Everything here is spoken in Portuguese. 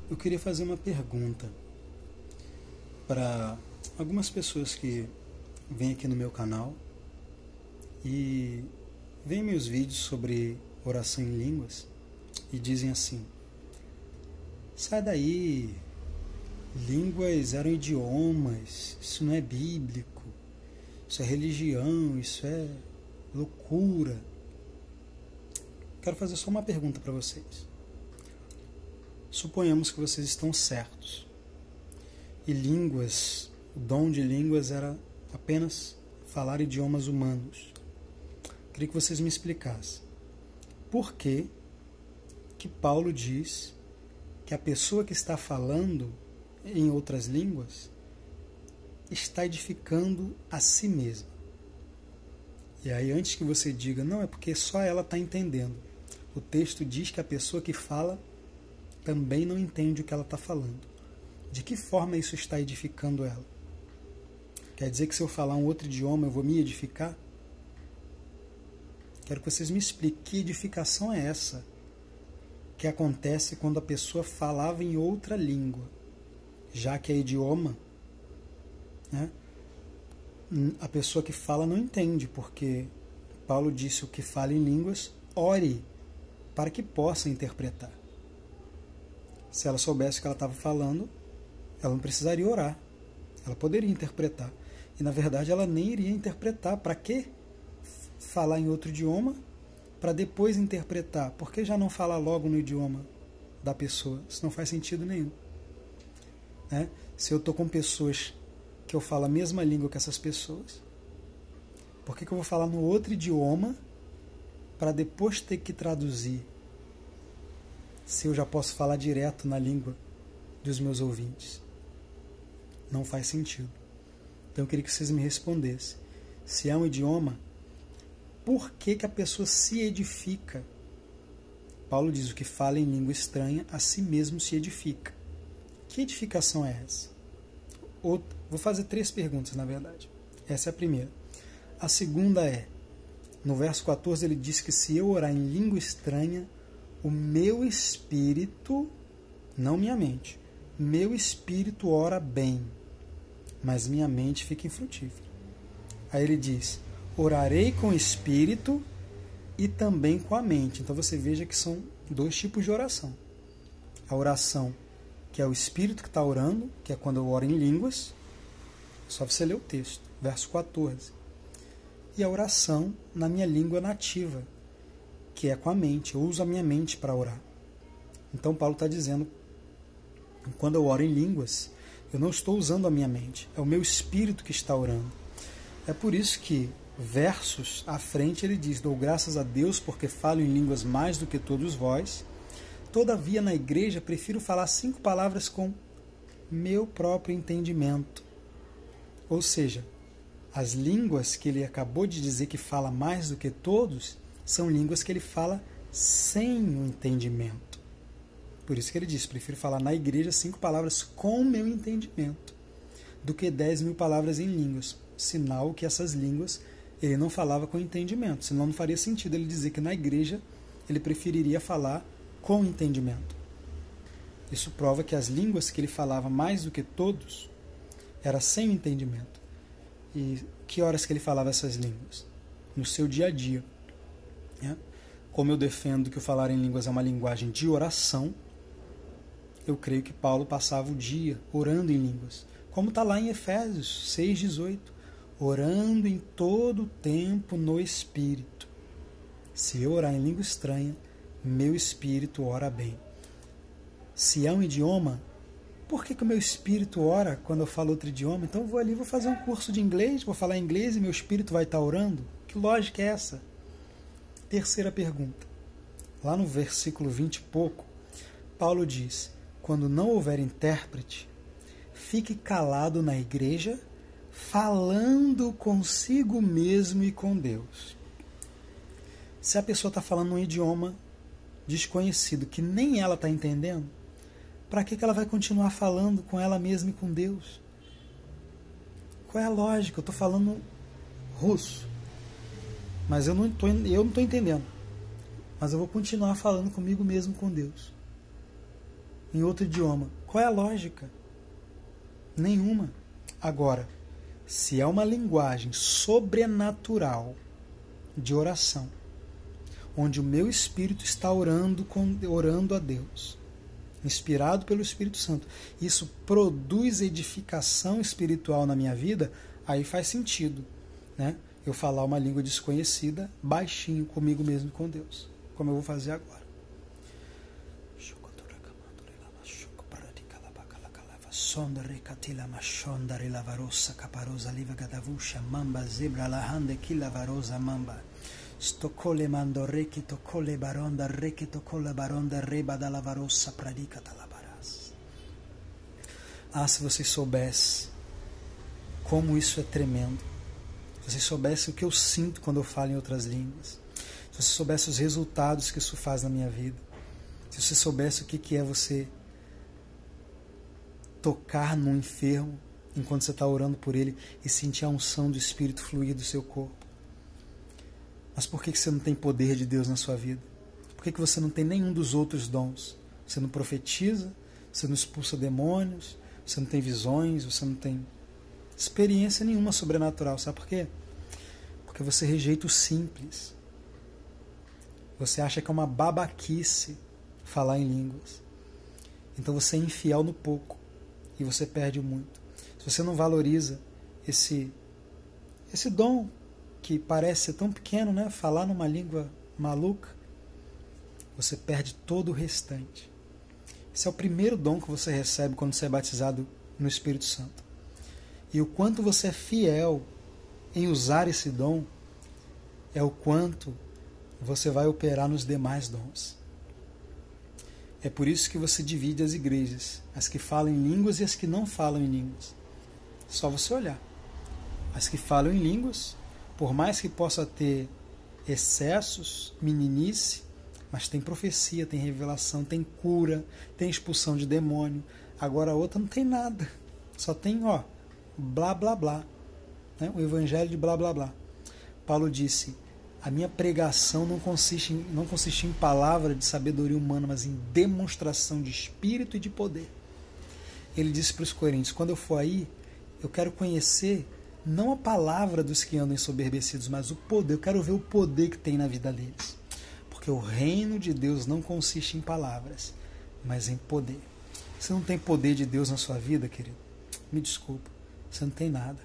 Eu queria fazer uma pergunta para algumas pessoas que vêm aqui no meu canal e veem meus vídeos sobre oração em línguas e dizem assim: sai daí, línguas eram idiomas, isso não é bíblico, isso é religião, isso é loucura. Quero fazer só uma pergunta para vocês. Suponhamos que vocês estão certos e línguas, o dom de línguas era apenas falar idiomas humanos. Queria que vocês me explicassem por que Paulo diz que a pessoa que está falando em outras línguas está edificando a si mesma. E aí, antes que você diga, não, é porque só ela está entendendo. O texto diz que a pessoa que fala também não entende o que ela está falando. De que forma isso está edificando ela? Quer dizer que se eu falar um outro idioma eu vou me edificar? Quero que vocês me expliquem que edificação é essa que acontece quando a pessoa falava em outra língua, já que é idioma, né? A pessoa que fala não entende, porque Paulo disse: o que fala em línguas, ore para que possa interpretar. Se ela soubesse o que ela estava falando, ela não precisaria orar, ela poderia interpretar. E na verdade ela nem iria interpretar. Para que falar em outro idioma para depois interpretar? Por que já não falar logo no idioma da pessoa? Isso não faz sentido nenhum, né? Se eu estou com pessoas que eu falo a mesma língua que essas pessoas, por que eu vou falar no outro idioma para depois ter que traduzir, se eu já posso falar direto na língua dos meus ouvintes? Não faz sentido. Então eu queria que vocês me respondessem. Se é um idioma, por que a pessoa se edifica? Paulo diz: o que fala em língua estranha a si mesmo se edifica. Que edificação é essa? Vou fazer 3 perguntas, na verdade. Essa é a primeira. A segunda é, no verso 14 ele diz que se eu orar em língua estranha, o meu espírito, não minha mente, meu espírito ora bem, mas minha mente fica infrutífera. Aí ele diz: orarei com o espírito e também com a mente. Então você veja que são 2 tipos de oração. A oração que é o espírito que está orando, que é quando eu oro em línguas, só você ler o texto, verso 14. E a oração na minha língua nativa, que é com a mente, eu uso a minha mente para orar. Então Paulo está dizendo, quando eu oro em línguas, eu não estou usando a minha mente, é o meu espírito que está orando. É por isso que, versos à frente, ele diz: dou graças a Deus porque falo em línguas mais do que todos vós, todavia na igreja prefiro falar 5 palavras com meu próprio entendimento. Ou seja, as línguas que ele acabou de dizer que fala mais do que todos, são línguas que ele fala sem o entendimento. Por isso que ele diz: prefiro falar na igreja 5 palavras com meu entendimento do que 10.000 palavras em línguas. Sinal que essas línguas ele não falava com entendimento. Senão não faria sentido ele dizer que na igreja ele preferiria falar com entendimento. Isso prova que as línguas que ele falava mais do que todos era sem entendimento. E que horas que ele falava essas línguas? No seu dia a dia. Como eu defendo que o falar em línguas é uma linguagem de oração, eu creio que Paulo passava o dia orando em línguas. Como está lá em Efésios 6,18. Orando em todo o tempo no Espírito. Se eu orar em língua estranha, meu espírito ora bem. Se é um idioma, por que o meu espírito ora quando eu falo outro idioma? Então eu vou ali, vou fazer um curso de inglês, vou falar inglês e meu espírito vai estar orando? Que lógica é essa? Terceira pergunta. Lá no versículo 20 e pouco, Paulo diz: quando não houver intérprete, fique calado na igreja, falando consigo mesmo e com Deus. Se a pessoa está falando um idioma desconhecido que nem ela está entendendo, para que ela vai continuar falando com ela mesma e com Deus? Qual é a lógica? Eu estou falando russo, mas eu não estou entendendo. Mas eu vou continuar falando comigo mesmo, com Deus. em outro idioma. Qual é a lógica? Nenhuma. Agora, se é uma linguagem sobrenatural de oração, onde o meu espírito está orando a Deus, inspirado pelo Espírito Santo, isso produz edificação espiritual na minha vida, aí faz sentido, né? Eu falar uma língua desconhecida baixinho comigo mesmo e com Deus, como eu vou fazer agora. Stokole mandoreki tokole baronda reki tokole baronda reba da lavarossa pradika talabaras. Ah, se vocês soubessem como isso é tremendo. Se vocês soubessem o que eu sinto quando eu falo em outras línguas. Se vocês soubessem os resultados que isso faz na minha vida. Se vocês soubessem o que é você tocar num enfermo enquanto você está orando por ele e sentir a unção do Espírito fluir do seu corpo. Mas por que você não tem poder de Deus na sua vida? Por que você não tem nenhum dos outros dons? Você não profetiza, você não expulsa demônios, você não tem visões, você não tem experiência nenhuma sobrenatural. Sabe por quê? Porque você rejeita o simples. Você acha que é uma babaquice falar em línguas. Então você é infiel no pouco e você perde muito. Se você não valoriza esse dom que parece ser tão pequeno, né? Falar numa língua maluca, você perde todo o restante. Esse é o primeiro dom que você recebe quando você é batizado no Espírito Santo. E o quanto você é fiel em usar esse dom é o quanto você vai operar nos demais dons. É por isso que você divide as igrejas, as que falam em línguas e as que não falam em línguas. Só você olhar. As que falam em línguas, por mais que possa ter excessos, meninice, mas tem profecia, tem revelação, tem cura, tem expulsão de demônio. Agora a outra não tem nada. Só tem, blá, blá, blá. Né? O evangelho de blá, blá, blá. Paulo disse, a minha pregação não consiste em palavra de sabedoria humana, mas em demonstração de espírito e de poder. Ele disse para os coríntios, quando eu for aí, eu quero conhecer não a palavra dos que andam ensoberbecidos, mas o poder. Eu quero ver o poder que tem na vida deles. Porque o reino de Deus não consiste em palavras, mas em poder. Você não tem poder de Deus na sua vida, querido? Me desculpa, você não tem nada.